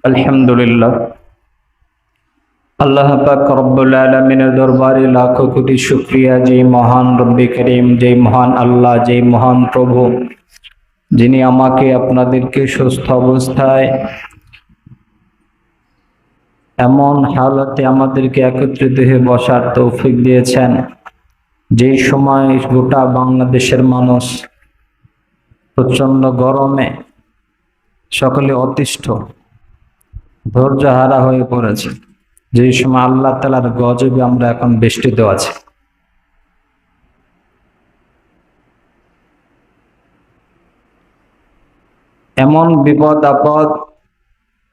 আলহামদুলিল্লাহ, আল্লাহ পাক রব্বুল আলামিনের দরবারে লাখো কোটি শুকরিয়া। যে মহান রব্বে করিম, যে মহান আল্লাহ, যে মহান প্রভু, যিনি আমাকে আপনাদেরকে সুস্থ অবস্থায় এমন হালতে আমাদেরকে একত্রিত হয়ে বসার তৌফিক দিয়েছেন, যে সময় গোটা বাংলাদেশের মানুষ প্রচন্ড গরমে সকলে অতিষ্ঠ, ধৈর্যহারা হয়ে পড়েছে, যে সময় আল্লাহ তাআলার গজবে আমরা এখন বেষ্টিত আছি। এমন বিপদ আপদ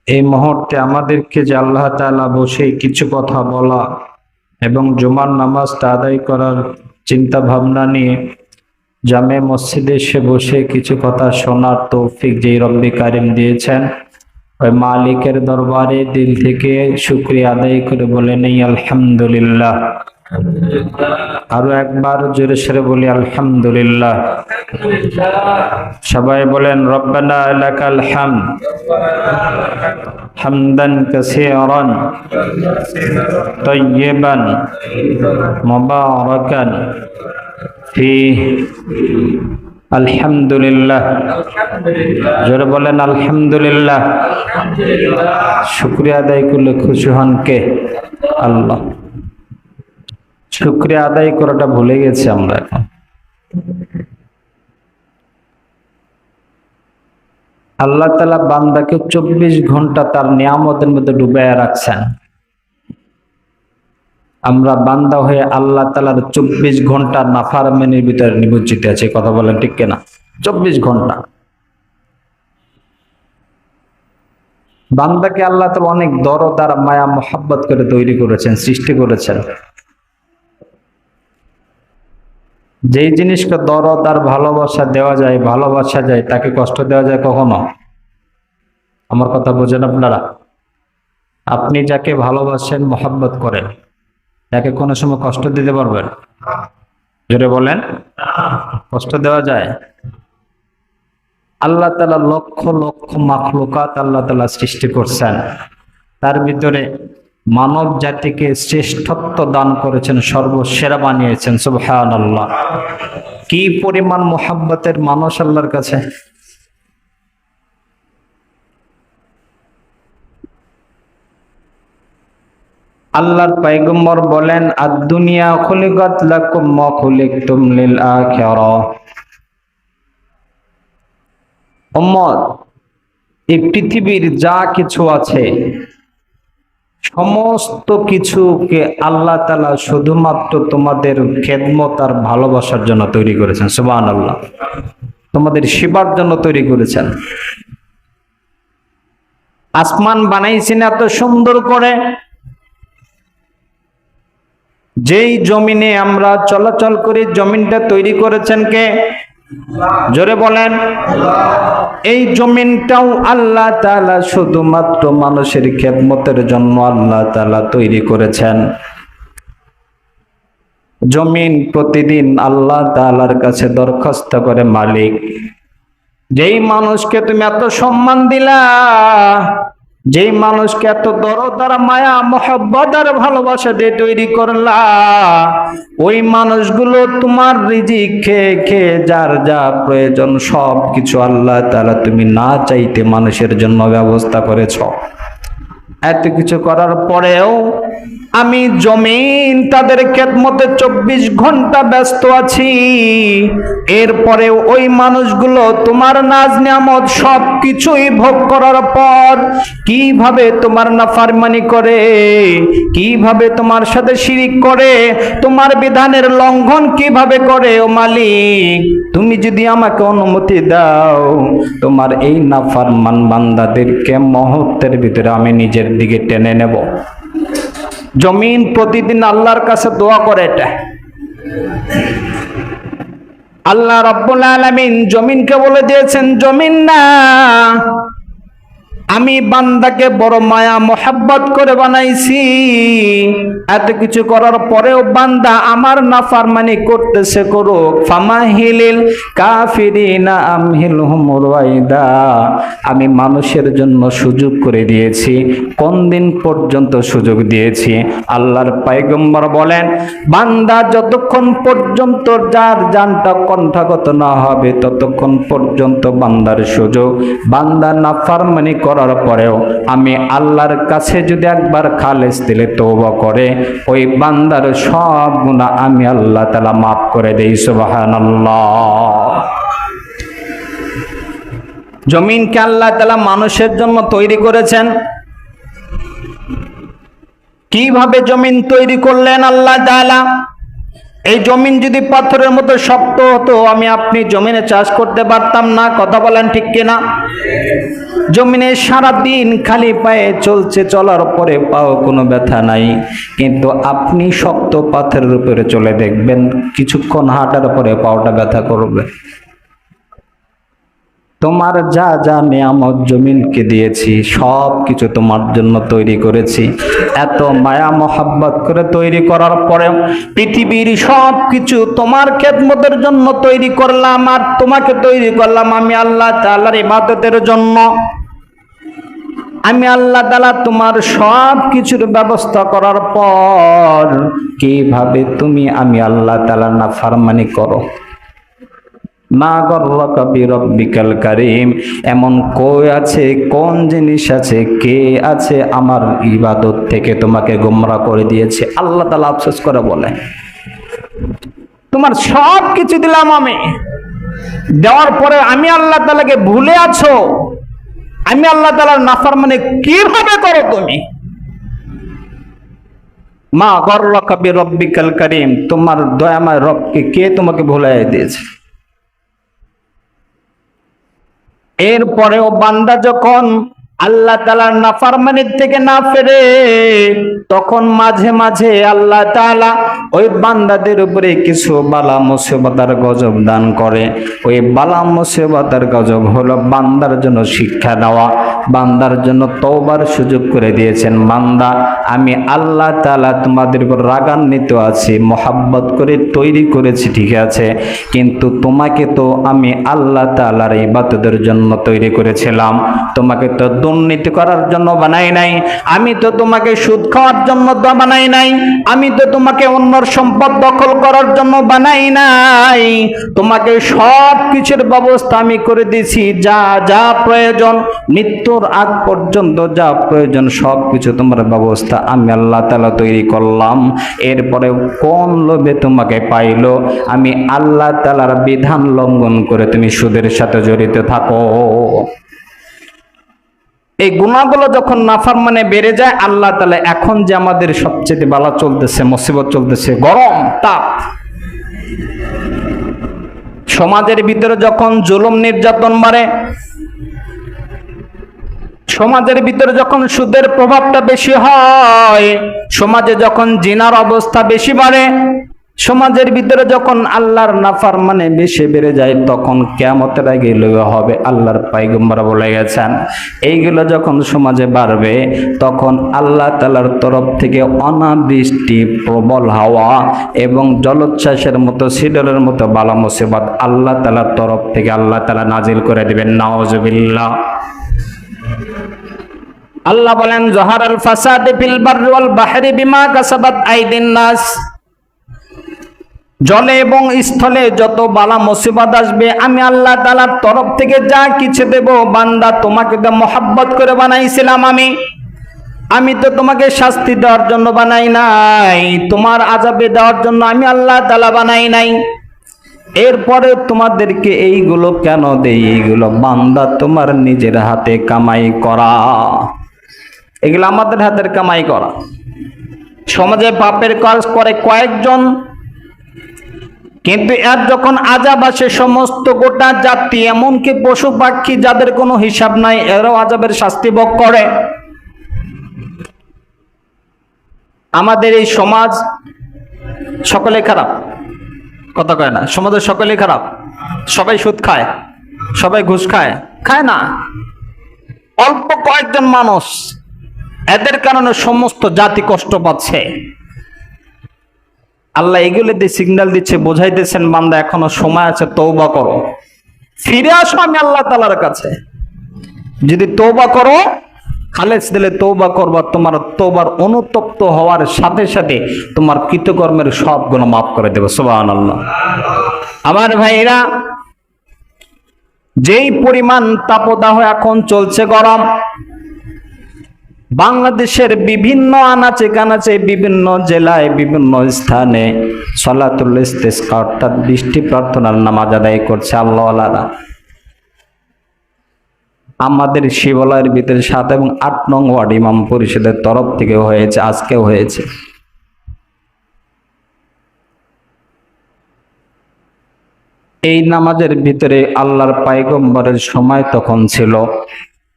এই মুহূর্তে আমাদেরকে যে আল্লাহ তাআলা বসে কিছু কথা বলা এবং জুমার নামাজটা আদায় করার চিন্তা ভাবনা নিয়ে জামে মসজিদে এসে বসে কিছু কথা শোনার তৌফিক যে রব্বে কারিম দিয়েছেন, ওই মালিকের দরবারে দিল থেকে শুকরিয়া আদায় করে বলে নেই আলহামদুলিল্লাহ। আরো একবার জোরে সরে বলি আলহামদুলিল্লাহ। সবাই বলেন রব্বানা লাকাল হামদ হামদান কাসীরান তাইয়িবান মুবারাকান ফীহি। আলহামদুলিল্লাহ, জোরে বলেন আলহামদুলিল্লাহ। শুকরিয়া আদায় করলে খুশি হন কে? আল্লাহ। শুকরিয়া আদায় করাটা ভুলে গেছি আমরা এখন। আল্লাহ তাআলা বান্দাকে 24 ঘন্টা তার নিয়ামতের মধ্যে ডুবাইয়া রাখছেন। আমরা বান্দা হয়ে আল্লাহ তাআলার 24 ঘন্টা নাফরমানির ভিতরে নিমজ্জিত আছে। কথা বলেন ঠিক কিনা? 24 ঘন্টা বান্দাকে আল্লাহ তাআলা অনেক দরদ আর মায়া মোহাব্বত করে তৈরি করেছেন, সৃষ্টি করেছেন। যেই জিনিসকে দরদ আর ভালোবাসা দেওয়া যায়, ভালোবাসা যায়, তাকে কষ্ট দেওয়া যায় কখনো? আমার কথা বোঝেন আপনারা? আপনি যাকে ভালোবাসেন, মোহাব্বত করেন, তাকে কোনো সময় কষ্ট দিতে পারবেন? জোরে বলেন, কষ্ট দেওয়া যায়? আল্লাহ তাআলা লক্ষ লক্ষ মাখলুকাত আল্লাহ তাআলা সৃষ্টি করছেন, তার ভিতরে মানব জাতিকে শ্রেষ্ঠত্ব দান করেছেন, সর্বসেরা বানিয়েছেন। সুবহানাল্লাহ। কি পরিমাণ মোহাব্বতের মানুষ আল্লাহর কাছে! আল্লাহর পয়গম্বর বলেন, আদ-দুনিয়া খুলিকাত লাকুম ওয়া খুলিকতুম লিল আখিরাহ। উম্মত, এই পৃথিবীর যা কিছু আছে সমস্ত কিছুকে আল্লাহ তাআলা শুধুমাত্র তোমাদের খেদমত আর ভালোবাসার জন্য তৈরি করেছেন। সুবহানাল্লাহ। তোমাদের সেবার জন্য তৈরি করেছেন। আসমান বানাইছেন এত সুন্দর করে, যেই জমিনে আমরা চলাচল করি, জমিনটা তৈরি করেছেন কে? জোরে বলেন। এই জমিনটাও আল্লাহ তাআলা শুধুমাত্র মানুষের খেদমতের জন্য আল্লাহ তাআলা তৈরি করেছেন। জমিন প্রতিদিন আল্লাহ তাআলার কাছে দরখাস্ত করে, মালিক, যেই মানুষকে তুমি এত সম্মান দিলা, যেই মানুষকে এত দরদ আর মায়া মোহাব্বত আর ভালোবাসা দিয়ে তৈরি করলা, ওই মানুষগুলো তোমার রিজিক খেয়ে খেয়ে যার যা প্রয়োজন সব কিছু আল্লাহ তাআলা তুমি না চাইতে মানুষের জন্য ব্যবস্থা করেছ। এত কিছু করার পরেও আমি জমিন তাদের খেদমতে 24 ঘন্টা ব্যস্ত আছি। এরপরেও ওই মানুষগুলো তোমার নাজ নিয়ামত সব কিছুই ভোগ করার পর কিভাবে তোমার নাফরমানি করে, কিভাবে তোমার সাথে শিরিক করে, তোমার বিধানের লঙ্ঘন কিভাবে করে, ও মালিক, তুমি যদি আমাকে অনুমতি দাও, তোমার এই নাফরমান বান্দাদেরকে মুহূর্তের ভিতরে আমি নিজের দিকে টেনে নেব। জমিন প্রতিদিন আল্লাহর কাছে দোয়া করে। এটা আল্লাহ রাব্বুল আলামিন জমিনকে বলে দিয়েছেন, জমিন না, আমি বান্দাকে বড় মায়া মোহাব্বত করে বানাইছি, এত কিছু করার পরেও বান্দা আমার নাফরমানি করতেছে করুক। ফামাহিলিল কাফিরিনা আমহিলহুম রুয়াইদা, আমি মানুষের জন্য সুযোগ করে দিয়েছি। কোন দিন পর্যন্ত সুযোগ দিয়েছি? আল্লাহর পয়গম্বর বলেন, বান্দা যতক্ষণ পর্যন্ত যার জানটা কণ্ঠাগত না হবে ততক্ষণ পর্যন্ত বান্দার সুযোগ। বান্দা নাফরমানি করার পরেও আমি আল্লাহর কাছে যদি একবার খালেস দিলে তওবা করে, ওই বান্দার সব গুনাহ আমি আল্লাহ তাআলা মাফ করে দেই। সুবহানাল্লাহ। জমিনকে আল্লাহ তাআলা মানুষের জন্য তৈরি করেছেন। কিভাবে জমিন তৈরি করলেন আল্লাহ তাআলা? এই জমিন যদি পাথরের মতো শক্ত হতো, আমি আপনি জমিনে চাষ করতে পারতাম না। কথা বলেন ঠিক কিনা? জমিনে সারাদিন খালি পায়ে চলছে, চলার পরে পাও কোনো ব্যথা নাই, কিন্তু আপনি শক্ত পাথরের উপরে চলে দেখবেন কিছুক্ষণ হাঁটার পরে পাওটা ব্যথা করবে। তোমার যা যা নিয়ামত জমিনকে দিয়েছি সব কিছু তোমার জন্য তৈরি করেছি। এত মায়া মোহাব্বত করে তৈরি করার পরেও পৃথিবীর সব কিছু তোমার খেদমতের জন্য তৈরি করলাম, আর তোমাকে তৈরি করলাম আমি আল্লাহ তাআলার ইবাদতের জন্য। আমি আল্লাহ তাআলা তোমার সব কিছুর ব্যবস্থা করার পর কিভাবে তুমি আমি আল্লাহ তাআলার নাফরমানি করো? মা গর্রাকা বিরব্বিকাল কারীম, এমন কই আছে, কোন জিনিস আছে, কে আছে আমার ইবাদত থেকে তোমাকে গোমরাহ করে দিয়েছে? আল্লাহ তাআলা আফসোস করে বলে, তোমার সব কিছু দিলাম আমি, দেওয়ার পরে আমি আল্লাহ তাআলাকে ভুলে আছো। আমি আল্লাহ তাআলার নাফরমানি কিভাবে করো তুমি? মা গর্রাকা বিরব্বিকাল কারীম, তোমার দয়াময় রবকে কে তোমাকে ভুলাইয়া দিয়েছে? এরপরেও বান্দা যখন আল্লাহ তাআলার নাফরমানির থেকে না ফেরে, তখন মাঝে মাঝে আল্লাহ তাআলা ওই বান্দাদের উপরে কিছু বালা মুসিবতার গজব দান করে। ওই বালা মুসিবতার গজব হলো বান্দার জন্য শিক্ষা দেওয়া, বান্দার জন্য তওবার সুযোগ করে দিয়েছেন। বান্দা, আমি আল্লাহ তাআলা তোমাদের উপর রাগান্বিত আছি, মোহাব্বত করে তৈরি করেছি, ঠিক আছে, কিন্তু তোমাকে তো আমি আল্লাহ তাআলার ইবাদতের জন্য তৈরি করেছিলাম। তোমাকে তো দুর্নীতি করার জন্য বানাই নাই, আমি তো তোমাকে সুদ খাওয়ার জন্য বানাই নাই, আমি তো তোমাকে অন্যর সম্পদ দখল করার জন্য বানাই নাই। তোমাকে সব কিছুর ব্যবস্থা আমি করে দিয়েছি, যা যা প্রয়োজন, মৃত্যুর আগ পর্যন্ত যা প্রয়োজন সব কিছু তোমার ব্যবস্থা আমি আল্লাহ তাআলা তৈরি করলাম। এরপরে কোন লোভে তোমাকে পাইলো? আমি আল্লাহ তাআলার বিধান লঙ্ঘন করে তুমি সুদের সাথে জড়িত থাকো। এই গুনাহগুলো যখন নাফরমানে বেড়ে যায়, আল্লাহ তাআলা এখন যে আমাদের সবচেয়ে বালা চলতেছে, মুসিবত চলতেছে, গরম তাপ, সমাজের ভিতরে যখন জুলুম নির্যাতন বাড়ে, সমাজের ভিতরে যখন সুদের প্রভাবটা বেশি হয়, সমাজে যখন জিনার অবস্থা বেশি বাড়ে, সমাজের ভিতরে যখন আল্লাহর নাফরমানি বেশি বেড়ে যায়, তখন কিয়ামতের আগে এগুলো হবে। আল্লাহর পয়গম্বর বলে গেছেন, এইগুলো যখন সমাজে বাড়বে তখন আল্লাহ তাআলার তরফ থেকে অনাবৃষ্টি, প্রবল হাওয়া এবং জলোচ্ছ্বাসের মতো, শিডলের মতো বালা মুসিবত আল্লাহ তাআলার তরফ থেকে আল্লাহ তাআলা নাজিল করে দিবেন। নাউজুবিল্লাহ। আল্লাহ বলেন, যাহারাল ফাসাদু ফিল বাররি ওয়াল বাহরি বিমা কাসাবাত আইদিন নাস, জলে এবং স্থলে যত বালা মুসিবত আসবে আমি আল্লাহ তাআলার তরফ থেকে যা কিছু দেব, বান্দা তোমাকে তো মোহাব্বত করে বানাইছিলাম আমি তো তোমাকে শাস্তি দেওয়ার জন্য বানাই নাই, তোমার আযাবে দেওয়ার জন্য আমি আল্লাহ তাআলা বানাই নাই। এরপরে তোমাদেরকে এইগুলো কেন দেই? এইগুলো বান্দা তোমার নিজের হাতে কামাই করা, এগুলো আমাদের হাতের কামাই করা। সমাজে পাপের কাজ করে কয়েকজন, কিন্তু এর যখন আযাব আসে সমস্ত গোটা জাতি, এমনকি পশু পাখি যাদের কোনো হিসাব নাই, এরাও আযাবের শাস্তি ভোগ করে। আমাদের এই সমাজ সকলে খারাপ, কথা কয় না, সমাজের সকলেই খারাপ। সবাই সুদ খায়, সবাই ঘুষ খায়, খায় না, অল্প কয়েকজন মানুষ, এদের কারণে সমস্ত জাতি কষ্ট পাচ্ছে। আল্লাহ এগুলো দিয়ে সিগন্যাল দিচ্ছে, বোঝাইতেছেন বান্দা এখনো সময় আছে, তওবা করো, ফিরে আসো আমি আল্লাহ তাআলার কাছে। যদি তওবা করো, খালেস দিলে তওবা করবা, তোমার তওবার অনুতপ্ত হওয়ার সাথে সাথে তোমার কৃতকর্মের সব গুনাহ মাফ করে দেবে। সুবহানাল্লাহ। আমার ভাইরা, যেই পরিমাণ তাপদাহ এখন চলছে, গরম, বাংলাদেশের বিভিন্ন আনাচে কানাচে, বিভিন্ন জেলায়, বিভিন্ন স্থানে সালাতুল ইস্তিসকা অর্থাৎ বৃষ্টি প্রার্থনার নামাজ আদায় করছে আল্লাহওয়ালারা। আমাদের শিবালয়ের ভিতরে 7 এবং 8 নং ওয়ার্ড ইমাম পরিষদের তরফ থেকে হয়েছে, আজকেও হয়েছে। এই নামাজের ভিতরে আল্লাহর পয়গম্বরের সময় তখন ছিল,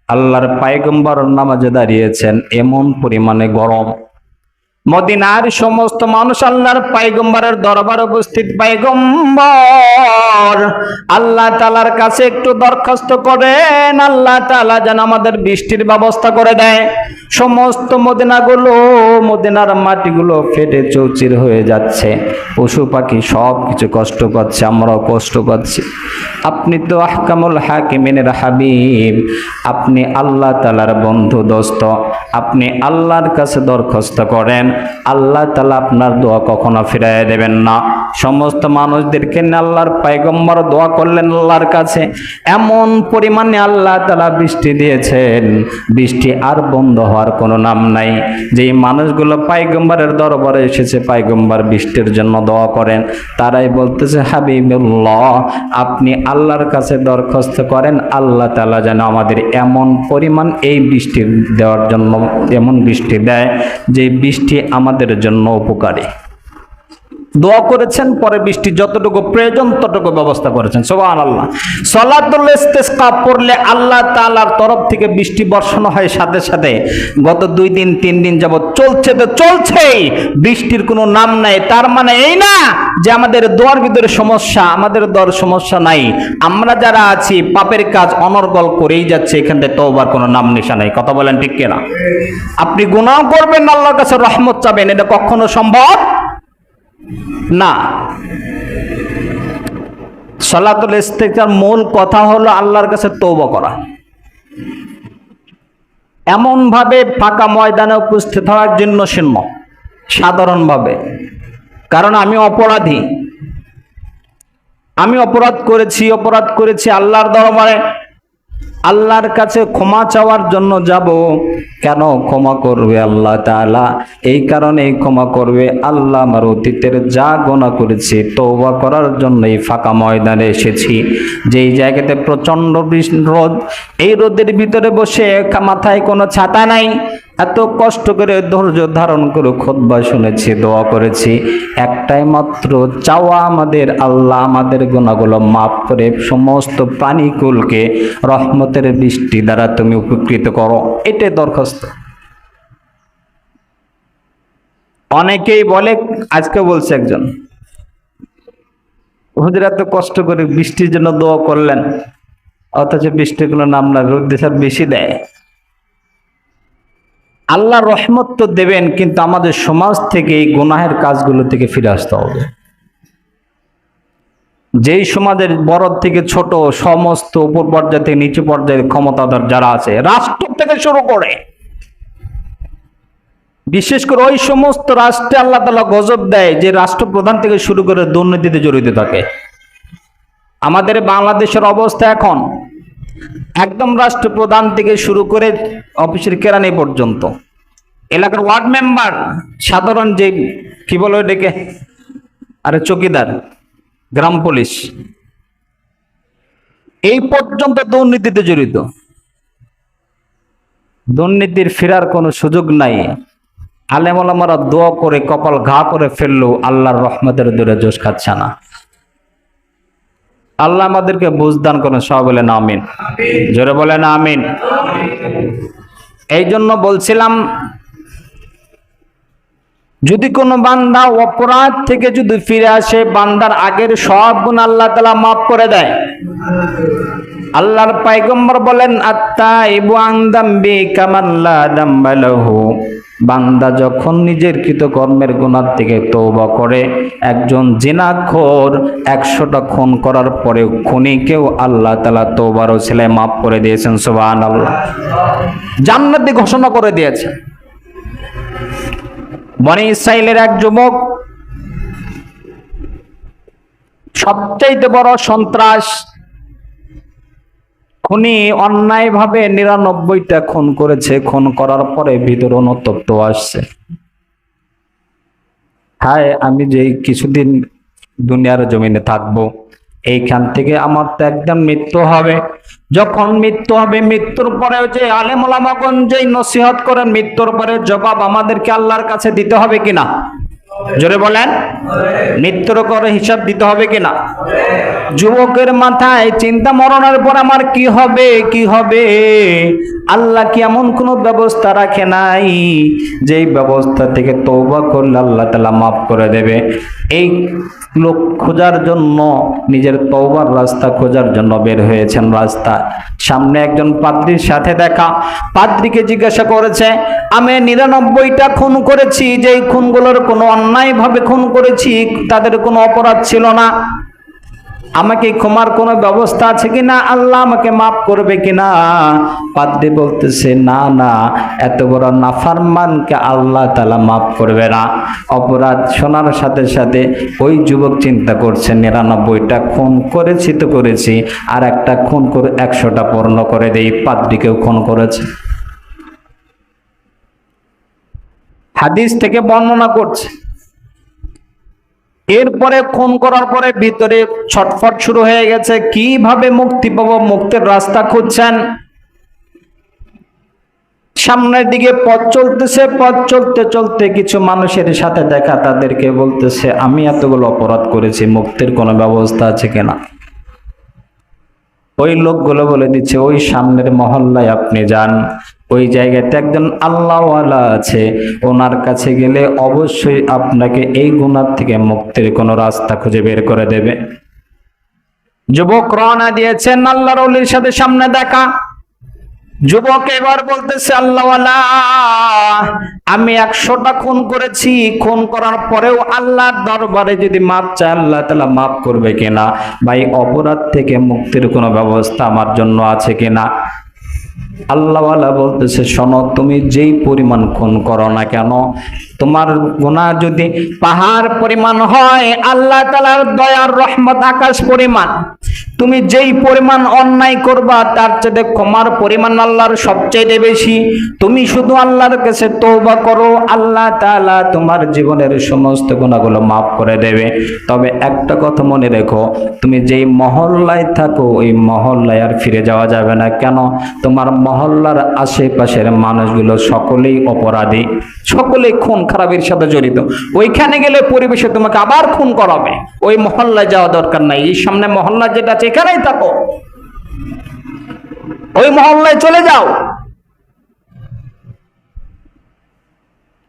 আল্লাহর পয়গম্বর নামাজে দাঁড়িয়েছেন, এমন পরিমাণে গরম। মদিনার সমস্ত মানুষ আল্লাহর পয়গম্বরের দরবারে উপস্থিত। পয়গম্বর, আল্লাহ তাআলার কাছে একটু দরখাস্ত করেন, আল্লাহ তাআলা যেন আমাদের বৃষ্টির ব্যবস্থা করে দেয়। সমস্ত মদিনার মাটিগুলো ফেটে চৌচির হয়ে যাচ্ছে, পশু পাখি সব কিছু কষ্ট পাচ্ছে, আমরাও কষ্ট পাচ্ছি। আপনি তো আহকামুল হাকিমিনের হাবিব, আপনি আল্লাহ তাআলার বন্ধু দোস্ত, আপনি আল্লাহর কাছে দরখাস্ত করেন, আল্লাহ তাআলা আপনার দোয়া কখনো ফিরাইয়া দেবেন না। সমস্ত মানুষদেরকে নিয়ে আল্লাহর পয়গম্বর দোয়া করলেন আল্লাহর কাছে। এমন পরিমাণে আল্লাহ তাআলা বৃষ্টি দিয়েছেন, বৃষ্টি আর বন্ধ হওয়ার কোনো নাম নাই। যেই মানুষগুলো পয়গম্বরের দরবারে এসেছে, পয়গম্বর বৃষ্টির জন্য দোয়া করেন, তারাই বলতেছে, হাবিবুল্লাহ, আপনি আল্লাহর কাছে দরখাস্ত করেন, আল্লাহ তাআলা যেন আমাদের এমন পরিমাণ এই বৃষ্টি দেওয়ার জন্য, এমন বৃষ্টি দেয় যে বৃষ্টি আমাদের জন্য উপকারী। দোয়া করেছেন, পরে বৃষ্টি যতটুকু প্রয়োজন ততটুকু ব্যবস্থা করেছেন। সুবহানাল্লাহ। সালাতুল ইস্তিসকা পড়লে আল্লাহ তাআলার তরফ থেকে বৃষ্টি বর্ষণ হয় সাথে সাথে। গত 2 দিন 3 দিন যাবত চলছে, তো চলছেই, বৃষ্টির কোনো নাম নাই। তার মানে এই না যে আমাদের দোয়ার ভিতরে সমস্যা, আমাদের দোয়ার সমস্যা নাই। আমরা যারা আছি পাপের কাজ অনর্গল করেই যাচ্ছে, এখান থেকে তওবার কোনো নাম নিশা নাই। কথা বলেন ঠিক কিনা? আপনি গুনাহ করবেন, আল্লাহর কাছে রহমত চাবেন, এটা কখনো সম্ভব না। সালাতুল ইস্তিগফার মূল কথা হলো আল্লাহর কাছে তওবা করা, এমন ভাবে ফাঁকা ময়দানে উপস্থিত হওয়ার জন্য শূন্য, সাধারণভাবে। কারণ আমি অপরাধী, আমি অপরাধ করেছি আল্লাহর দরবারে, আল্লাহর কাছে ক্ষমা চাওয়ার জন্য যাব। কেন ক্ষমা করবে আল্লাহ তাআলা? এই কারণে ক্ষমা করবে, আল্লাহ আমার অতীতের যা গুনাহ করেছি তওবা করার জন্য এই ফাঁকা ময়দানে এসেছি, যেই জায়গাতে প্রচন্ড রোদ, এই রোদের ভিতরে বসে মাথায় কোনো ছাতা নাই, এত কষ্ট করে ধৈর্য ধারণ করে খুতবা শুনেছি, দোয়া করেছি, একটাই মাত্র চাওয়া আমাদের, আল্লাহ আমাদের গুনাহগুলো মাফ করে সমস্ত প্রাণীকুলকে রহমতের বৃষ্টি দ্বারা তুমি উপকৃত করো, এটাই দরখাস্ত। অনেকেই বলে, আজকে বলছে একজন, হুজুর এত কষ্ট করে বৃষ্টির জন্য দোয়া করলেন, অথচ বৃষ্টির কোনো নাম না, রোদ দেশার বেশি দেয়। আল্লাহ রহমত তো দেবেন, কিন্তু আমাদের সমাজ থেকে এই গুনাহের কাজগুলো থেকে ফিরে আসতে হবে। যেই সমাজের বড় থেকে ছোট, সমস্ত উপর পর্যায়ে থেকে নিচু পর্যায়ের ক্ষমতাধর যারা আছে, রাষ্ট্র থেকে শুরু করে, বিশেষ করে ওই সমস্ত রাষ্ট্রে আল্লাহ তাআলা গজব দেয় যে রাষ্ট্রপ্রধান থেকে শুরু করে দুর্নীতিতে জড়িত থাকে। আমাদের বাংলাদেশের অবস্থা এখন একদম রাষ্ট্রপ্রধান থেকে শুরু করে অফিসের কেরানি পর্যন্ত, এলাকার ওয়ার্ড মেম্বার, সাধারণ যে কি বলে ডেকে, আরে চৌকিদার, গ্রাম পুলিশ, এই পর্যন্ত দুর্নীতিতে জড়িত। দুর্নীতির ফেরার কোনো সুযোগ নাই। আলেম ওলামারা দোয়া করে কপাল ঘা করে ফেললেও আল্লাহর রহমতের দূরে জোশ খাচ্ছে না। আল্লাহ আমাদেরকে বুঝদান করেন, সবাই বলেন আমিন, জোরে বলেন আমিন। এই জন্য বলছিলাম, যদি কোনো বান্দা অপরাধ থেকে যদি ফিরে আসে, বান্দার আগের সব গুনাহ আল্লাহ তাআলা মাফ করে দেয়। আল্লাহর পয়গম্বর বলেন আত্তাইবু আন যামবি কামান লা যামবা লাহু। বান্দা যখন নিজের কৃতকর্মের গুনাহ থেকে তওবা করে, একজন জিনাখোর 100টা খুন করার পরেও খুনিকেও আল্লাহ তাআলা তওবার ওসিলায় মাফ করে দিয়েছেন। সুবহানাল্লাহ। জান্নাতি ঘোষণা করে দিয়েছে। বনি ইসরাইলের এক যুবক, সবচাইতে বড় সন্ত্রাস, খুনি, অন্যায়ভাবে 99টা খুন করেছে। খুন করার পরে ভিতরে অনুতপ্ত আসছে, হায় আমি যে কিছুদিন দুনিয়ার জমিনে থাকবো, এইখান থেকে আমার তো একদম মৃত্যু হবে। যখন মৃত্যু হবে, মৃত্যুর পরে যে আলেম ওলামাগণ যেই নসিহত করেন, মৃত্যুর পরে জবাব আমাদেরকে আল্লাহর কাছে দিতে হবে কিনা? জোরে বলেন, মৃত্যুর করে হিসাব দিতে হবে কিনা? যুবকের মাথায় চিন্তা, মরণের পর আমার কি হবে, কি হবে? আল্লাহ কি এমন কোন ব্যবস্থা রাখে নাই যেই ব্যবস্থা থেকে তওবা করলে আল্লাহ তাআলা মাফ করে দেবে? এই লোক খোঁজার জন্য, নিজের তওবার রাস্তা খোঁজার জন্য বের হয়েছেন রাস্তা। সামনে একজন পাদ্রীর সাথে দেখা। পাদ্রীকে জিজ্ঞাসা করেছে, আমি 99টা খুন করেছি, যেই খুনগুলোর কোনো অন্যায়ভাবে খুন করেছি, তাদের কোনো অপরাধ ছিল না, আমাকে ক্ষমার কোনো ব্যবস্থা আছে কিনা? আল্লাহ আমাকে মাফ করবে কিনা? পাদ্রী বলতেছে, না না, এত বড় নাফরমানকে আল্লাহ তাআলা মাফ করবে না। অপরাধ শোনার সাথে সাথে ওই যুবক চিন্তা করছে, 99টা খুন করেছি তো করেছি, আর একটা খুন করে 100টা পূর্ণ করে দেই। পাদ্রীকেও খুন করেছে। হাদিস থেকে বর্ণনা করছে। এরপরে খুন করার পরে ভিতরে ছটফট শুরু হয়ে গেছে, কিভাবে মুক্তি পাবো, মুক্তির রাস্তা খুঁজছেন। সামনের দিকে পথ চলতেছে, পথ চলতে চলতে কিছু মানুষের সাথে দেখা, তাদেরকে বলতেছে, আমি এতগুলো অপরাধ করেছি, মুক্তির কোনো ব্যবস্থা আছে কিনা? ওই লোকগুলো বলে দিচ্ছে, ওই সামনের মহল্লায় আপনি যান, ওই জায়গাতে একজন আল্লাহওয়ালা আছে, ওনার কাছে গেলে অবশ্যই আপনাকে এই গুনাহ থেকে মুক্তির কোনো রাস্তা খুঁজে বের করে দেবে। যুবক রওনা দিয়েছেন, আল্লাহর ওলির সাথে সামনে দেখা। যুবক এবার বলতেছে, আল্লাহওয়ালা, আমি 100টা খুন করেছি, খুন করার পরেও আল্লাহর দরবারে যদি মাপ চাই, আল্লাহ তাআলা মাফ করবে কিনা? ভাই, অপরাধ থেকে মুক্তির কোনো ব্যবস্থা আমার জন্য আছে কিনা? আল্লাহওয়ালা বলতেছে, শোনো, তুমি যেই পরিমাণ খুন করো না কেন, তোমার গুনাহ যদি পাহাড় পরিমাণ হয়, আল্লাহ তাআলার দয়ার রহমত আকাশ পরিমাণ। তুমি যেই পরিমাণ অন্যায় করবা, তার চেয়ে ক্ষমার পরিমাণ আল্লাহর সবচেয়ে বেশি। তুমি শুধু আল্লাহর কাছে তওবা করো, আল্লাহ তাআলা তোমার জীবনের সমস্ত গুনাহগুলো মাফ করে দেবে। তবে একটা কথা মনে রেখো, তুমি যেই মহল্লায় থাকো, ওই মহল্লায় আর ফিরে যাওয়া যাবে না। কেন? তোমার মহল্লার আশেপাশের মানুষগুলো সকলেই অপরাধী, সকলেই খুন খারাপের সাথে জড়িত। ওইখানে গেলে পরিবেশে তোমাকে আবার খুন করাবে। ওই মহল্লায় যাওয়া দরকার নাই, এই সামনে মহল্লা যেটা আছে এখানেই থাকো, ওই মহল্লায় চলে যাও।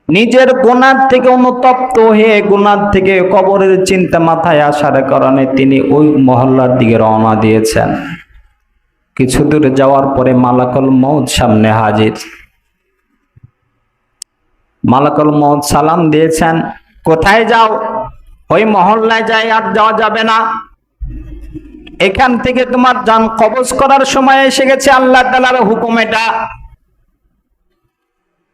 নিজের গুনাহ থেকে অনুতপ্ত হয়ে, গুনাহ থেকে কবরের চিন্তা মাথায় আসার কারণে তিনি ওই মহল্লার দিকে রওনা দিয়েছেন। কিছু দূর যাওয়ার পরে মালাকুল মউত সামনে হাজির। মালাকুল মউত সালাম দিয়েছেন, কোথায় যাও? ওই মহল্লায় যাই, আর যাওয়া যাবে না, এখান থেকে তোমার জান কবজ করার সময় এসে গেছে, আল্লাহ তাআলার হুকুম এটা।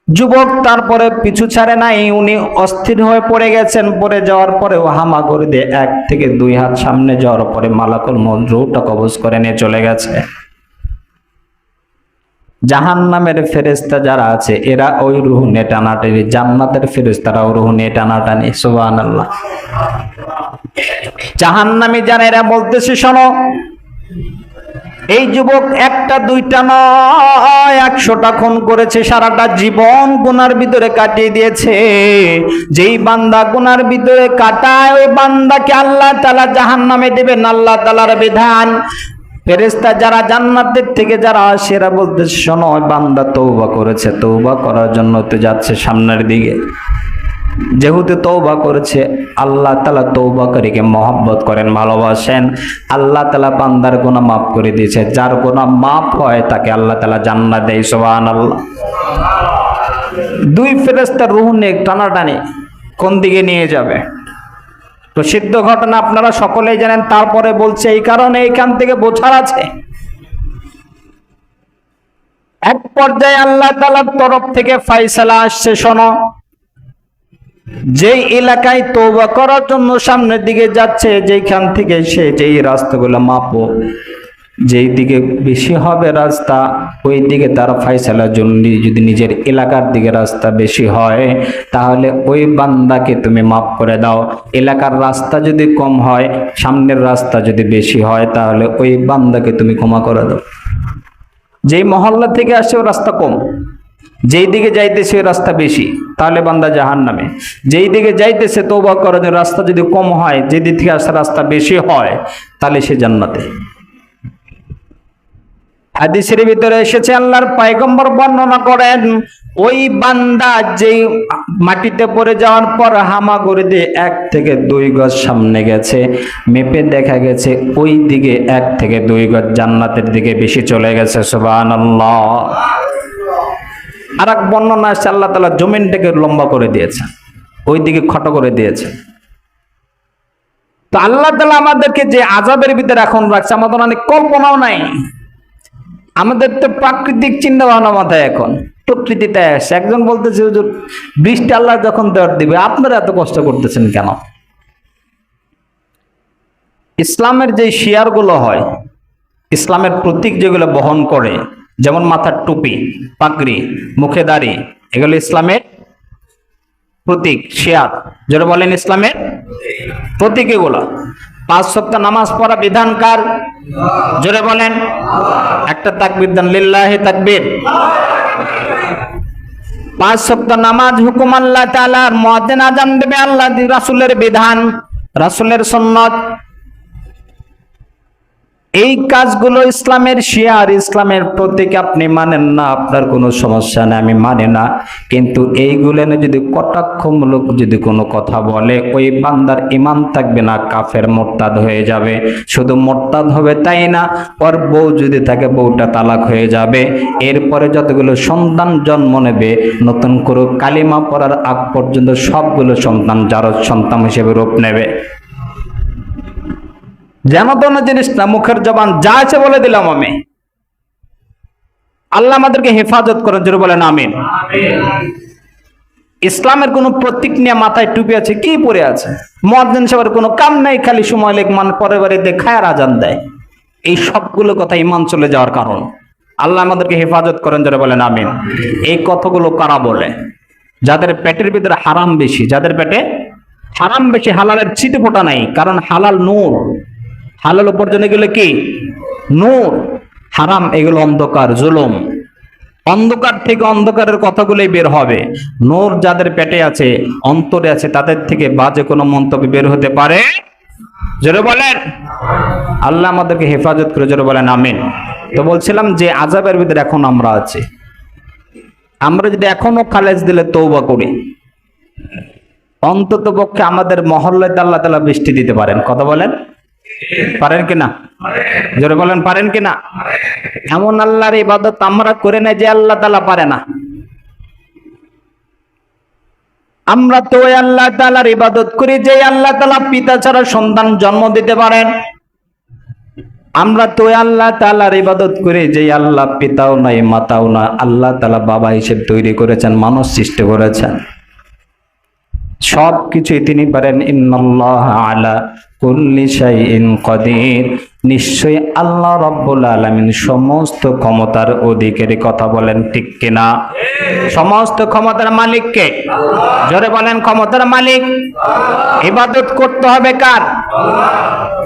যুবক তারপরে পিছু ছাড়ে নাই, উনি অস্থির হয়ে পড়ে গেছেন। পড়ে যাওয়ার পরে ও হামাগুড়ি দিয়ে 1 থেকে 2 হাত সামনে যাওয়ার পরে মালাকুল মউত রূহটা কবজ করে নিয়ে চলে গেছে। জাহান্নামের ফেরেশতা যারা আছে, এরা ওই রূহ নিয়ে টানাটানি, জান্নাতের ফেরেশতারাও রূহ নিয়ে টানাটানি। সুবহানাল্লাহ। জাহান্নামী যারা, এরা বলতেছে, শোনো, এই যুবক 1টা 2টা নয়, 100টা খুন করেছে, সারাটা জীবন গুনার ভিতরে কাটিয়ে দিয়েছে। যেই বান্দা গুনার ভিতরে কাটায়, ওই বান্দাকে আল্লাহ তাআলা জাহান্নামে দেবেন, আল্লাহ তাআলার বিধান। ফেরেশতা যারা জান্নাতের থেকে যারা আসে, এরা বলতেছে, শোনো, ওই বান্দা তওবা করেছে, তওবা করার জন্য তো যাচ্ছে সামনের দিকে। যেহেতু তওবা করেছে, আল্লাহ তাআলা তওবাকারীকে মহব্বত করেন, ভালোবাসেন। আল্লাহ তাআলা বান্দার গুনাহ মাফ করে দিয়েছে। যার গুনাহ মাফ হয় তাকে আল্লাহ তাআলা জান্নাত দেয়। সুবহানাল্লাহ। দুই ফেরেশতার রূহ নিয়ে টানাটানি কোন দিকে নিয়ে যাবে? প্রসিদ্ধ ঘটনা আপনারা সকলেই জানেন, তারপরে বলছে এই কারণে এইখান থেকে বোঝার আছে। এক পর্যায়ে আল্লাহ তাআলার তরফ থেকে ফয়সালা আসছে, শোনো, যেই এলাকায় তওবা করার জন্য সামনের দিকে যাচ্ছে, যেখান থেকে সে যেই রাস্তাগুলো মাপো, যেই দিকে বেশি হবে রাস্তা, ওই দিকে তার ফয়সালার জন্য যদি নিজের এলাকার দিকে রাস্তা বেশি হয়, তাহলে ওই বান্দাকে তুমি মাফ করে দাও। এলাকার রাস্তা যদি কম হয়, সামনের রাস্তা যদি বেশি হয়, তাহলে ওই বান্দাকে তুমি ক্ষমা করে দাও। যেই মহল্লা থেকে আসে ও রাস্তা কম, যেই দিকে যাইতেছে ওই রাস্তা বেশি, তাহলে বান্দা জাহান্নামে। যেই দিকে যাইতেছে তওবা করার জন্য রাস্তা যদি কম হয়, যেদিক থেকে আসে রাস্তা বেশি হয়, তাহলে সে জান্নাতে। হাদিসের ভিতরে এসেছে, আল্লাহর পয়গম্বর বর্ণনা করেন, ওই বান্দা যেই মাটিতে পড়ে যাওয়ার পর হামাগুড়ি দিয়ে 1 থেকে 2 গজ সামনে গেছে, মেপে দেখা গেছে ওই দিকে 1 থেকে 2 গজ জান্নাতের দিকে বেশি চলে গেছে। সুবহানাল্লাহ। আর এক বর্ণনা আছে, আল্লাহ তাআলা জমিনটাকে লম্বা করে দিয়েছে, ওই দিকে ছোট করে দিয়েছে। তো আল্লাহ তাআলা আমাদেরকে যে আযাবের ভিতরে এখন রাখছে, আমাদের অনেক কল্পনাও নাই। আমাদের তো প্রাকৃতিক চিন্তা ভাবনা মাথায় এখন, প্রকৃতিতে আসছে। একজন বলতেছে, হুজুর বৃষ্টি আল্লাহ যখন দেওয়ার দিবে, আপনারা এত কষ্ট করতেছেন কেন? ইসলামের যে শিয়ারগুলো হয়, ইসলামের প্রতীক যেগুলো বহন করে, যেমন মাথার টুপি, পাগড়ি, মুখে দাড়ি, এগুলো ইসলামের প্রতীক, শিয়ার। যারা বলেন ইসলামের প্রতীক এগুলো। 5 ওয়াক্ত নামাজ পড়া বিধানকার, জোরে বলেন একটা তাকবীর দেন, লিল্লাহি তাকবীর। 5 ওয়াক্ত নামাজ হুকুম আল্লাহ তাআলার, মুয়াজ্জিন আযান দেবে আল্লাহ রাসূলের বিধান, রাসূলের সুন্নাত। এই কাজগুলো ইসলামের শিয়ার, ইসলামের প্রতীক। আপনি মানেন না, আপনার কোনো সমস্যা নেই, আমি মানি না। কিন্তু এইগুলো নিয়ে যদি কটাক্ষমূলক যদি কোনো কথা বলে, ওই বান্দার ঈমান থাকবে না, কাফের মোরতাদ হয়ে যাবে। শুধু মোরতাদ হবে তাই না, ওর বউ যদি থাকে বউটা তালাক হয়ে যাবে। এরপরে যতগুলো সন্তান জন্ম নেবে, নতুন করে কালিমা পড়ার আগ পর্যন্ত সবগুলো সন্তান জারজ সন্তান হিসেবে রূপ নেবে। যেন তেন জিনিস না, মুখের জবান যা আছে বলে দিলাম আমি। আল্লাহ আমাদেরকে হেফাজত করেন, জোরে বলেন আমিন। ইসলামের কোন প্রতীক নিয়ে মাথায় টুপি আছে, কি পরে আছে? মুয়াজ্জিন সাহেবের কোনো কাম নাই, খালি সময় লেগ মান পরের বাড়ি দেখায় আর আজান দেয়। এই সবগুলো কথা ঈমান চলে যাওয়ার কারণ। আল্লাহ আমাদেরকে হেফাজত করেন, জোরে বলেন আমিন। এই কথাগুলো কারা বলে? যাদের পেটের ভিতরে হারাম বেশি, যাদের পেটে হারাম বেশি, হালালের ছিটে ফোটা নাই। কারণ হালাল নূর, হালাল উপার্জন এগুলো কি নূর, হারাম এগুলো অন্ধকার, জুলুম। অন্ধকার থেকে অন্ধকারের কথাগুলোই বের হবে। নূর যাদের পেটে আছে, অন্তরে আছে, তাদের থেকে বাজে কোনো মন্তব্য বের হতে পারে। জোরে বলেন আল্লাহ আমাদেরকে হেফাজত করে, জোরে বলেন আমিন। তো বলছিলাম যে আযাবের ভিতরে এখন আমরা আছি। আমরা যদি এখনো খালেজ দিলে তওবা করি, অন্তত পক্ষে আমাদের মহল্লায় আল্লাহ তাআলা বৃষ্টি দিতে পারেন। কথা বলেন, পারেন কিনা? জোরে বলেন পারেন কিনা? এমন আল্লাহর ইবাদত আমরা করে না যে আল্লাহ তাআলা পারে না। আমরা তো ওই আল্লাহ তাআলার ইবাদত করি যে আল্লাহ তাআলা পিতা ছাড়া সন্তান জন্ম দিতে পারেন। আমরা তো ওই আল্লাহ তাআলার ইবাদত করি যে আল্লাহ পিতাও নাই মাতাও না, আল্লাহ তাআলা বাবা হিসেবে তৈরি করেছেন, মানুষ সৃষ্টি করেছেন। সব কিছুই তিনি পারেন। ইন্নাল্লাহা আলা কুল্লি শাইইন কাদির। নিশ্চয়ই আল্লাহ রাব্বুল আলামিন সমস্ত ক্ষমতার অধিকারী। কথা বলেন ঠিক কিনা? সমস্ত ক্ষমতার মালিক কে? জোরে বলেন ক্ষমতার মালিক। ইবাদত করতে হবে কার?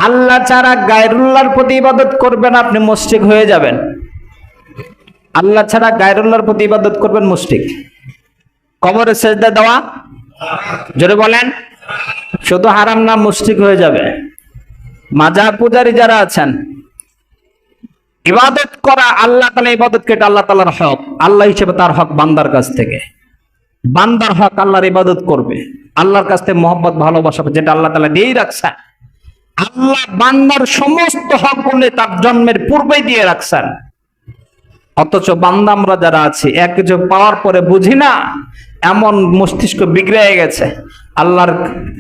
আল্লাহ ছাড়া গায়রুল্লাহর প্রতি ইবাদত করবেন, আপনি মুশরিক হয়ে যাবেন। আল্লাহ ছাড়া গায়রুল্লাহর প্রতি ইবাদত করবেন, মুশরিক। কবরে সেজদা দেওয়া, জোরে বলেন, শুধু হারাম না, মুশরিক হয়ে যাবে। মাজার পূজারী যারা আছেন, ইবাদত করা আল্লাহ তাআলা, ইবাদত কেটে আল্লাহ তাআলার হক, আল্লাহ হিসেবে তার হক বান্দার কাছ থেকে। বান্দার হক আল্লাহর ইবাদত করবে, আল্লাহর কাছ থেকে মহব্বত ভালোবাসা যেটা আল্লাহ তাআলা দিয়েই রাখছেন। আল্লাহ বান্দার সমস্ত হক গুলো তার জন্মের পূর্বেই দিয়ে রাখছেন, অথচ বান্দা আমরা যারা আছি এক কিছু পাওয়ার পরে বুঝি না, এমন মস্তিষ্ক বিগড়ে গেছে, আল্লাহর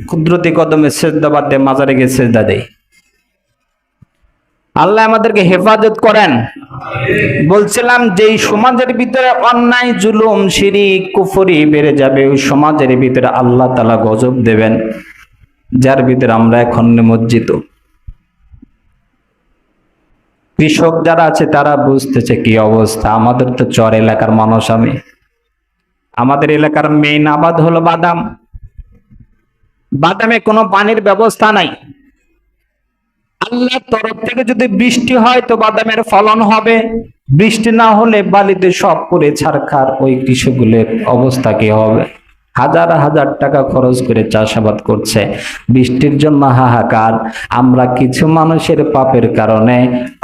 কুদরতি কদমে সেজদা বাদ দিয়ে মাজারে গিয়ে সেজদা দেয়। আল্লাহ আমাদেরকে হেফাজত করেন। বলছিলাম যেই সমাজের ভিতরে অন্যায়, জুলুম, শিরিক, কুফরি বেড়ে যাবে, ওই সমাজের ভিতরে আল্লাহ তাআলা গজব দেবেন, যার ভিতরে আমরা এখন নিমজ্জিত। কৃষক যারা আছে তারা বুঝতেছে কি অবস্থা। আমাদের তো চর এলাকার মানুষ, আমাদের এলাকার মেইন আবাদ হলো বাদাম। বাদামে কোনো পানির ব্যবস্থা নাই। আল্লাহর তরফ থেকে যদি বৃষ্টি হয় তো বাদামের ফলন হবে, বৃষ্টি না হলে বালিতে সব পড়ে ছারখার। ওই কৃষকগুলোর অবস্থা কি হবে? হাজার হাজার টাকা খরচ করে চাষাবাদ করছে, বৃষ্টির জন্য হাহাকার। আমরা কিছু মানুষের পাপের কারণে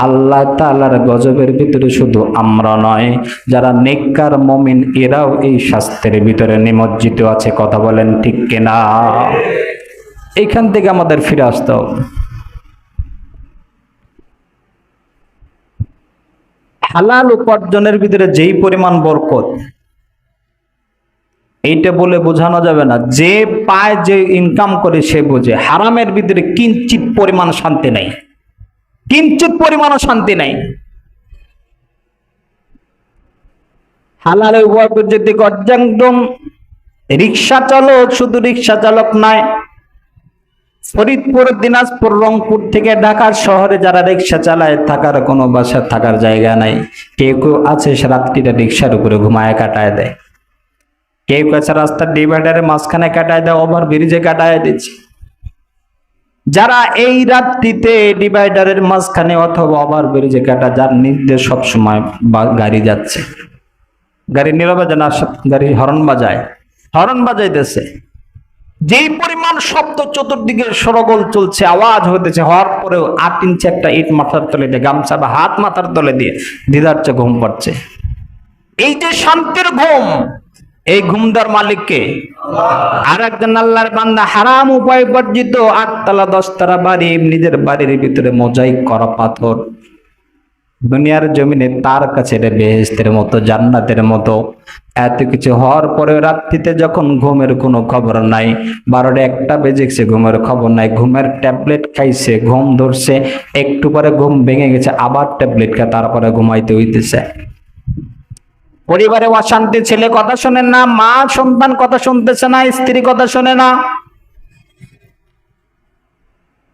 আল্লাহ তাআলার গজবের ভিতরে শুধু আমরা নয়, যারা নেককার মুমিন এরাও এই শাস্তির ভিতরে নিমজ্জিত আছে। কথা বলেন ঠিক কিনা? এইখান থেকে আমাদের ফিরে আসতে হবে। হালাল উপার্জনের ভিতরে যেই পরিমাণ বরকত, এইটা বলে বোঝানো যাবে না। যে পায়, যে ইনকাম করে সে বোঝে। হারামের ভিতরে কিঞ্চিত পরিমাণ শান্তি নাই, কিঞ্চিত পরিমাণ শান্তি নাই। হালালের উপার্জন দিকে একদম। রিক্সা চালক শুধু রিক্সা চালক নয়, ফরিদপুর, দিনাজপুর, রংপুর থেকে ঢাকার শহরে যারা রিক্সা চালায় থাকার কোনো বাসা থাকার জায়গা নাই। কেউ কেউ আছে সে রাত্রিটা রিক্সার উপরে ঘুমায় কাটায় দেয়, কেউ কাছে রাস্তার ডিভাইডারের মাঝখানে কাটায় দেয়, ওভার ব্রিজে কাটায় দিচ্ছে। যারা এই রাত্রিতে ডিভাইডারের মাঝখানে অথবা ওভার ব্রিজে কাটা, যার নির্দেশ সবসময় গাড়ি যাচ্ছে, গাড়ি নীরবে না, গাড়ি হর্ন বাজায়, হর্ন বাজাইতেছে, যেই পরিমাণ শব্দ চতুর্দিকে সরগোল চলছে, আওয়াজ হইতেছে, হওয়ার পরেও 8 ইঞ্চি একটা ইট মাথার তলে দিয়ে, গামছা বা হাত মাথার তলে দিয়ে দিদারচে ঘুম পাচ্ছে। এই যে শান্তির ঘুম, এই ঘুমদার মালিককে। আর একজন আল্লাহর বান্দা হারাম উপায় বর্জিত 8 তলা 10 তলা বাড়ি, নিজের বাড়ির ভিতরে মোজাইক করা পাথর, দুনিয়ার জমিনে তার কাছে এটা বেহেশতের মতো, জান্নাতের মতো। এত কিছু হওয়ার পরে রাত্রিতে যখন ঘুমের কোনো খবর নাই, 12টা 1টা বেজেছে, ঘুমের খবর নাই, ঘুমের ট্যাবলেট খাইছে, ঘুম ধরছে, একটু পরে ঘুম ভেঙে গেছে, আবার ট্যাবলেট খায়, তারপরে ঘুমাইতে হইতেছে। পরিবারে অশান্তি, ছেলে কথা শোনে না, মা সন্তান কথা শুনতেছে না, স্ত্রী কথা শোনে না।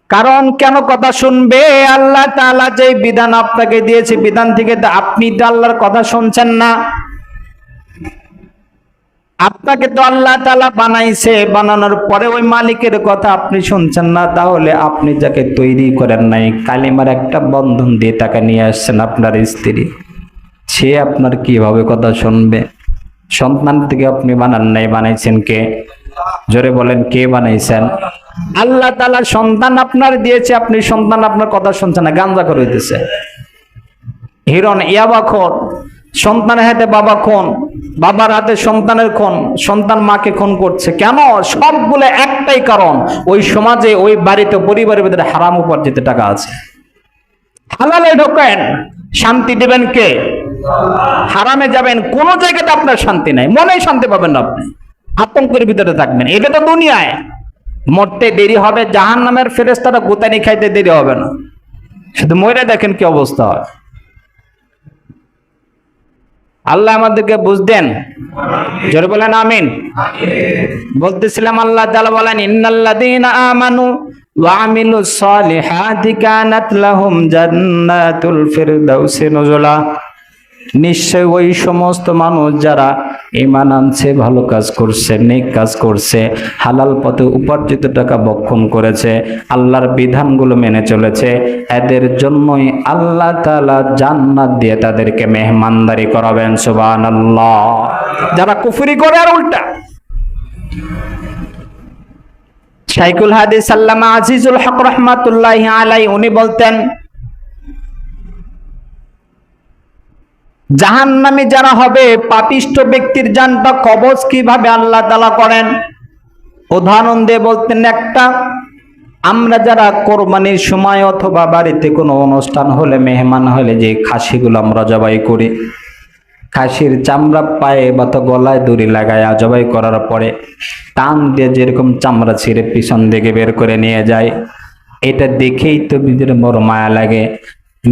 কারণ কেন কথা শুনবে? আল্লাহ তাআলা যে বিধান আপনাকে দিয়েছে, বিধান থেকে আপনি তো আল্লাহর কথা শুনছেন না। আপনাকে তো আল্লাহ তাআলা বানাইছে, বানানোর পরে ওই মালিকের কথা আপনি শুনছেন না। তাহলে আপনি যাকে তৈরি করেন নাই, কালিমার একটা বন্ধন দিয়ে তাকে নিয়ে আসছেন আপনার স্ত্রী, সে আপনার কিভাবে কথা শুনবে? সন্তান থেকে আপনি বানান নাই, বানাইছেন কে? জোরে বলেন, কে বানাইছেন? আল্লাহ তাআলা সন্তান আপনার দিয়েছে, আপনি সন্তান আপনার কথা শুনছেন না, গাঞ্জা করে হইতেছে। হিরণ ইয়াবা খুন, সন্তানের হাতে বাবা খুন, বাবার হাতে সন্তানের খুন, সন্তান মাকে খুন করছে। কেন? সবগুলো একটাই কারণ, ওই সমাজে, ওই বাড়িতে, পরিবারের ভিতরে হারাম উপার্জিত টাকা আছে। হালালে ঢোকেন, শান্তি দিবেন কে? হারামে যাবেন, কোন জায়গাতে আপনার শান্তি নাই, মনেই শান্তি পাবেন না, আপনি আতঙ্কের ভিতরে থাকবেন। এটা তো দুনিয়ায়। মরতে দেরি হবে, জাহান্নামের ফেরেশতারা গোতানি খাইতে দেরি হবে না, শুধু মরে দেখেন কি অবস্থা হয়। আল্লাহ আমাদেরকে বুঝদেন, জোরে বলেন আমিন। বলতেছিলাম আল্লাহ তাআলা বলেন, ইন্নাল্লাযীনা আমানু ওয়া আমিলুস সালিহাতি কানাত লাহুম জান্নাতুল ফিরদাউসি নুজুলা। নিশ্চয় ওই সমস্ত মানুষ যারা ঈমান আনছে, ভালো কাজ করছে, নেক কাজ করছে, হালাল পথে উপার্জিত টাকা বক্ষণ করেছে, আল্লাহর বিধানগুলো মেনে চলেছে, এদের জন্যই আল্লাহ তাআলা জান্নাত দিয়ে তাদেরকে মেহমানদারি করাবেন। সুবহানাল্লাহ। যারা কুফরি করে আর উল্টা। শাইখুল হাদিস আল্লামা আজিজুল হক রাহমাতুল্লাহি আলাইহি উনি বলতেন, জাহান্নামী যারা হবে, পাপিষ্ঠ ব্যক্তির জানটা কবজ কিভাবে আল্লাহ তাআলা করেন উদাহরণ দিয়ে বলতেন। একটা, আমরা যারা কোরবানির সময় অথবা বাড়িতে কোনো অনুষ্ঠান হলে, মেহমান হলে যে খাসিগুলো আমরা জবাই করি, খাসির চামড়া পায়ে বা তো গলায় দড়ি লাগায়া জবাই করার পরে টান দিয়ে যেরকম চামড়া ছিঁড়ে পিছন দিকে বের করে নিয়ে যায়, এটা দেখেই তো নিজের বড় মায়া লাগে।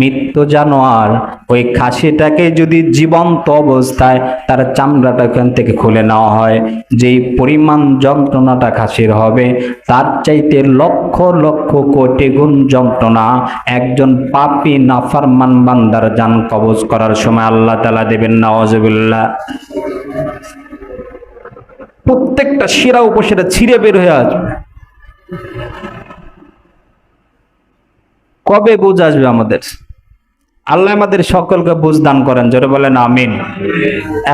মৃত্যু জানোয়ার ওই খাসিটাকে যদি জীবন্ত অবস্থায় তার চামড়াটা এখান থেকে খুলে নেওয়া হয়, যেই পরিমাণ যন্ত্রণাটা খাসির হবে, তার চাইতে লক্ষ লক্ষ কোটি গুণ যন্ত্রণা একজন পাপী নাফরমান বান্দার জান কবজ করার সময় আল্লাহ তাআলা দেবেন। নাউজুবিল্লাহ। প্রত্যেকটা শিরা উপশিরা ছিঁড়ে বের হয়ে আসবে। কবে বুঝ আসবে আমাদের? আল্লাহ আমাদের সকলকে বুঝ দান করেন, জোরে বলেন আমিন।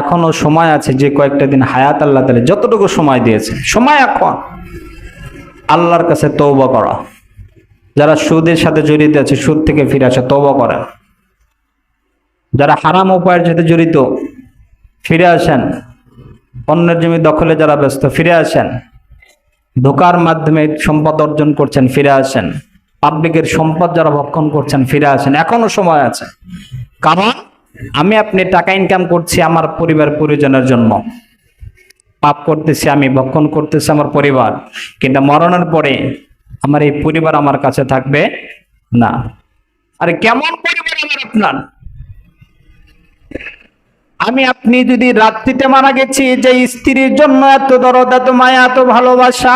এখনো সময় আছে, যে কয়েকটা দিন হায়াত আল্লাহ তাআলা যতটুকু সময় দিয়েছে, সময় এখন আল্লাহর কাছে তওবা করা। যারা সুদের সাথে জড়িত আছে, সুদ থেকে ফিরে আসে, তওবা করেন। যারা হারাম উপায়ের সাথে জড়িত, ফিরে আসেন। অন্যের জমি দখলে যারা ব্যস্ত, ফিরে আসেন। ধোঁকার মাধ্যমে সম্পদ অর্জন করছেন, ফিরে আসেন। পাবলিকের সম্পদ যারা ভক্ষণ করছেন, ফিরে আসেন, এখনো সময় আছে। কারণ আমি আপনি টাকা ইনকাম করছি আমার পরিবার পরিজনের জন্য, পাপ করতেছি আমি, ভক্ষণ করতেছি আমার পরিবার, কিন্তু মরণের পরে আমার এই পরিবার আমার কাছে থাকবে না। আরে কেমন পরিবার আমার আপনার? আমি আপনি যদি রাত্রিতে মারা গেছি, যে স্ত্রীর জন্য এত দরদ, এত মায়া, এত ভালোবাসা,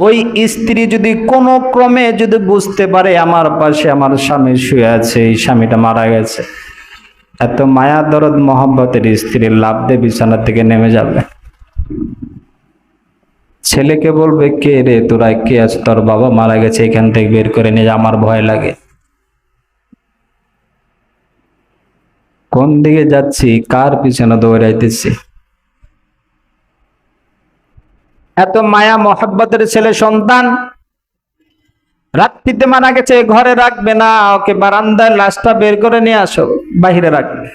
ওই স্ত্রী যদি কোনো ক্রমে যদি বুঝতে পারে আমার পাশে আমার স্বামী শুয়ে আছে, এই স্বামীটা মারা গেছে, এত মায়া দরদ মহব্বতের স্ত্রীর লাভ দিয়ে বিছানা থেকে নেমে যাবে। ছেলেকে বলবে, কে রে তোরা, কে আছে? তোর বাবা মারা গেছে, এখান থেকে বের করে নিয়ে যা, আমার ভয় লাগে। কোন দিকে যাচ্ছি, কার পিছনে দৌড়াইতেছি? এত মায়া মহব্বতের ছেলে সন্তান রাত্রিতে মারা গেছে, ঘরে রাখবে না, ওকে বারান্দায় লাশটা বের করে নিয়ে আসো, বাহিরে রাখবে।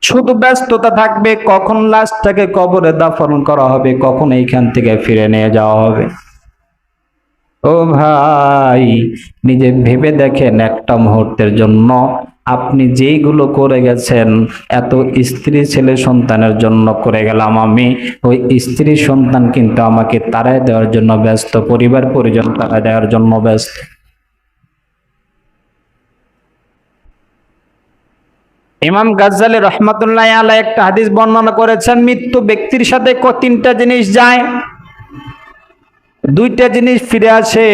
শুধু ব্যস্ততা থাকবে কখন লাশটাকে কবরে দাফন করা হবে, কখন এইখান থেকে ফিরে নিয়ে যাওয়া হবে। ও ভাই, নিজে ভেবে দেখেন, একটা মুহূর্তের জন্য আপনি যেইগুলো করে গেছেন, এত স্ত্রী ছেলে সন্তানের জন্য করে গেলাম আমি, ওই স্ত্রী সন্তান কিন্তু আমাকে তাড়ায় দেওয়ার জন্য ব্যস্ত, পরিবার পরিজন তাড়ায় দেওয়ার জন্য ব্যস্ত। ইমাম গাজ্জালী রহমাতুল্লাহ আলাইহি একটা হাদিস বর্ণনা করেছেন, মৃত্যু ব্যক্তির সাথে তিনটা জিনিস যায়, দুইটা জিনিস ফিরে আসে,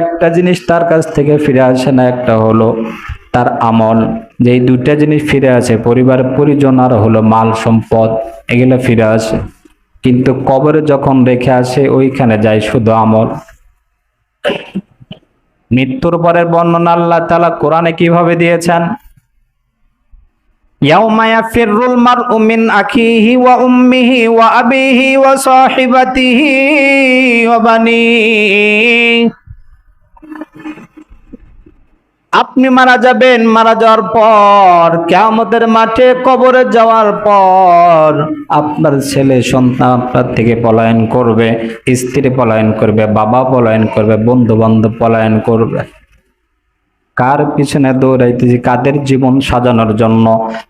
একটা জিনিস তার কাছ থেকে ফিরে আসে না, একটা হলো তার আমল। যেই দুইটা জিনিস ফিরে আসে, পরিবার পরিজন আর হলো মাল সম্পদ, এগুলো ফিরে আসে। কিন্তু কবরে যখন রেখে আসে, ওইখানে যায় শুধু আমল। মৃত্যুর পরের বর্ণনা আল্লাহ তাআলা কোরআনে কিভাবে দিয়েছেন? ইয়াউমা ইয়াফিরুল মারউ মিন আখিহি ওয়া উম্মিহি ওয়া আবিহি ওয়া সাহিবাতিহি ওয়া বানিহি। আপনি মারা যাবেন, মারা যাওয়ার পর কিয়ামতের মাঠে কবরে যাওয়ার পর আপনার ছেলে সন্তান আপনার থেকে পলায়ন করবে, স্ত্রী পলায়ন করবে, বাবা পলায়ন করবে, বন্ধু বান্ধব পলায়ন করবে। কার পিছনে দৌড়াইতেছি? কাদের জীবন সাজানোর জন্য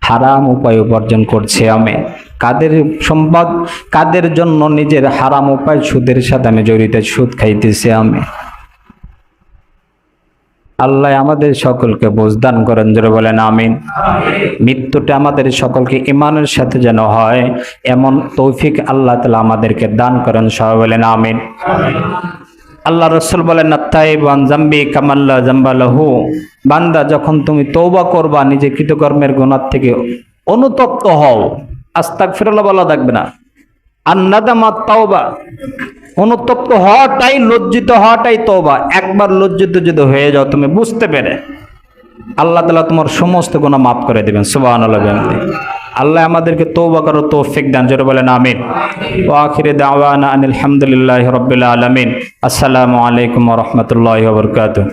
হারাম উপায় উপার্জন করছি আমি? কাদের সম্পদ, কাদের জন্য নিজের হারাম উপায় সুদের সাথে আমি জড়িত, সুদ খাইতেছি আমি? আল্লাহ আমাদের সকলকে বুঝদান করেন, জোরে বলেন আমিন। মৃত্যুটা আমাদের সকলকে ঈমানের সাথে যেন হয়, এমন তৌফিক আল্লাহ তাআলা আমাদেরকে দান করেন, সবাই বলেন আমিন। আল্লাহ রাসূল বলেন, আত-তাইবু আন যামবি কামান লা যামবা লাহু। বান্দা, যখন তুমি তওবা করবা, নিজে কৃতকর্মের গুনাহ থেকে অনুতপ্ত হও, আস্তাগফিরুল্লাহ বলা থাকবে না, আন-নাদামাত তাওবা, অনুতপ্ত হওয়াটাই, লজ্জিত হওয়াটাই তওবা। একবার লজ্জিত যদি হয়ে যাও তুমি বুঝতে পেরে, আল্লাহ তাআলা তোমার সমস্ত গুনাহ মাফ করে দিবেন। সুবহানাল্লাহ। আল্লাহ আমাদেরকে তওবা করার তৌফিক দান, জোরে বলেন আমিন। ওয়া আখিরু দাওয়ানা আনিল হামদুলিল্লাহি রাব্বিল আলামিন। আসসালামু আলাইকুম ওয়া রাহমাতুল্লাহি ওয়া বারাকাতুহু।